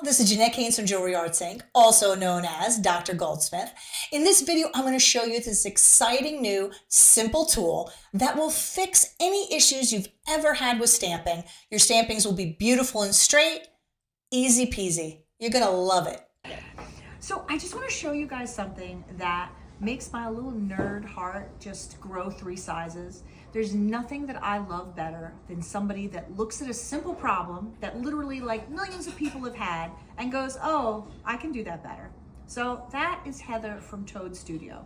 this is Jeanette Haynes from Jewelry Arts Inc., also known as Dr. Goldsmith. In this video, I'm going to show you this exciting new simple tool that will fix any issues you've ever had with stamping. Your stampings will be beautiful and straight, easy peasy. You're going to love it. So I just want to show you guys something that makes my little nerd heart just grow 3 sizes. There's nothing that I love better than somebody that looks at a simple problem that literally like millions of people have had and goes, oh, I can do that better. So that is Heather from Toad Studio.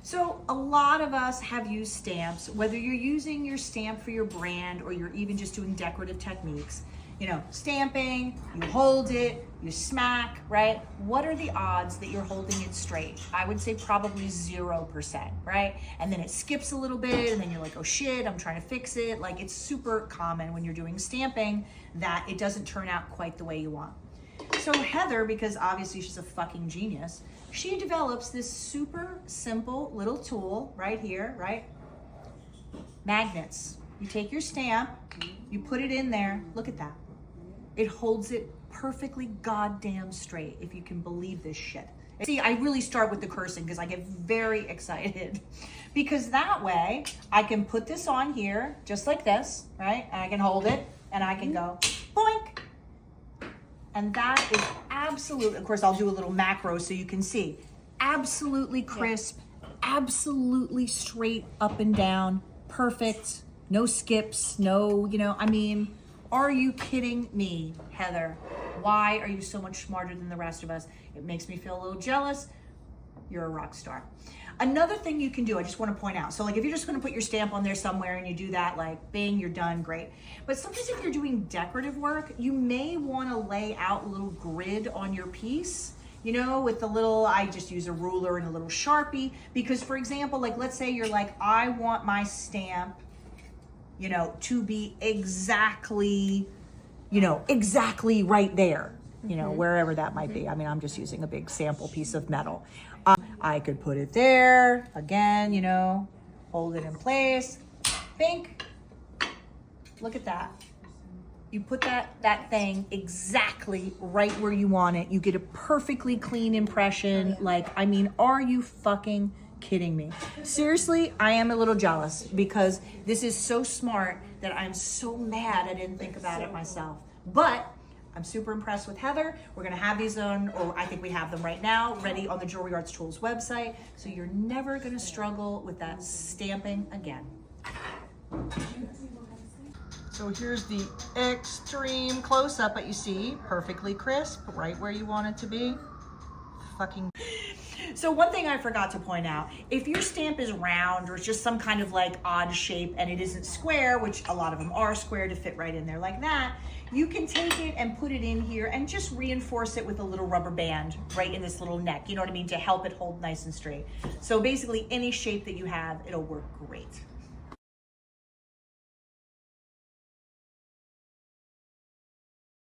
So a lot of us have used stamps, whether you're using your stamp for your brand or you're even just doing decorative techniques. You know, stamping, you hold it, you smack, right? What are the odds that you're holding it straight? I would say probably 0%, right? And then it skips a little bit and then you're like, oh shit, I'm trying to fix it. Like, it's super common when you're doing stamping that it doesn't turn out quite the way you want. So Heather, because obviously she's a fucking genius, she develops this super simple little tool right here, right? Magnets. You take your stamp, you put it in there, look at that. It holds it perfectly goddamn straight, if you can believe this shit. See, I really start with the cursing because I get very excited because that way I can put this on here just like this, right? And I can hold it and I can go boink. And that is absolute, of course, I'll do a little macro so you can see. Absolutely crisp, absolutely straight up and down, perfect, no skips, no, I mean, are you kidding me, Heather? Why are you so much smarter than the rest of us? It makes me feel a little jealous. You're a rock star. Another thing you can do, I just want to point out. So like if you're just going to put your stamp on there somewhere and you do that, like bing, you're done, great. But sometimes if you're doing decorative work, you may want to lay out a little grid on your piece, with the little, I just use a ruler and a little Sharpie. Because for example, like let's say you're like, I want my stamp to be exactly, exactly right there, wherever that might be. I mean, I'm just using a big sample piece of metal. I could put it there, again, hold it in place, bink. Look at that. You put that thing exactly right where you want it. You get a perfectly clean impression. Like, I mean, are you fucking kidding me? Seriously, I am a little jealous because this is so smart that I'm so mad I didn't think about it myself. But I'm super impressed with Heather. We're gonna have these on, or I think we have them right now, ready on the Jewelry Arts Tools website. So you're never gonna struggle with that stamping again. So here's the extreme close-up, but you see, perfectly crisp, right where you want it to be. Fucking. So one thing I forgot to point out, if your stamp is round or it's just some kind of like odd shape and it isn't square, which a lot of them are square to fit right in there like that, you can take it and put it in here and just reinforce it with a little rubber band right in this little neck, you know what I mean, to help it hold nice and straight. So basically any shape that you have, it'll work great.